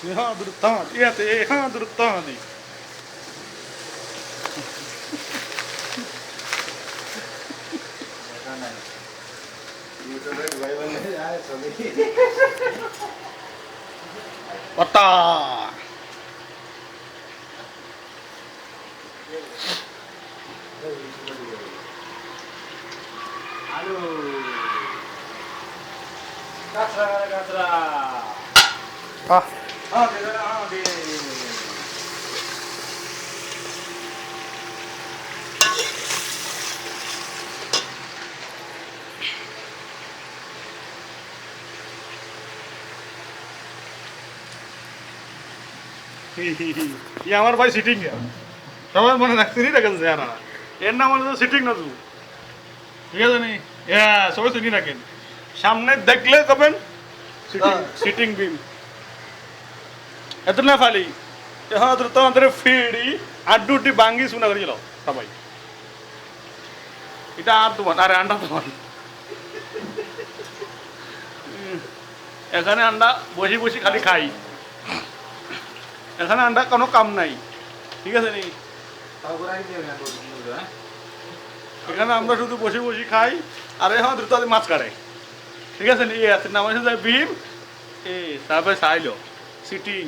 यहाँ दुरुत्तान ये ते यहाँ दुरुत्तान दी पता Halo. Katra. ah Deh. ये हमारे भाई सिटिंग है সবাই মনে রাখতে নি রাখেন যারা এর নাম হলো সিটিং না তু ঠিক আছে নি সবাই চিনি রাখেন সামনে দেখলে কবেন সিটিং সিটিং বিম এত না ফালি হ্যাঁ দ্রুত আমাদের ফিডি আড্ডুটি বাঙ্গি শুনা করে চলো সবাই এটা আর তোমার আরে আন্ডা তোমার এখানে আন্ডা বসে বসে খালি খাই এখানে আন্ডা কোনো কাম নাই ঠিক আছে নি এখানে আমরা শুধু বসে বসে খাই আর এখন দ্রুত মাছ কাটে ঠিক আছে নি আছে নাম আছে বিম এ তারপরে চাইলো সিটিং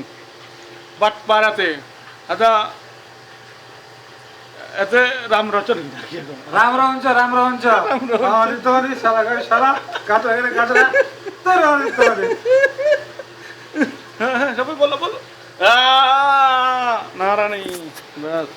বাট পাড়াতে আচ্ছা এতে রাম রচন রাম রঞ্চ তোর সারা গাড়ি সারা কাটা তোর সবাই বলো বলো নারানি ব্যাস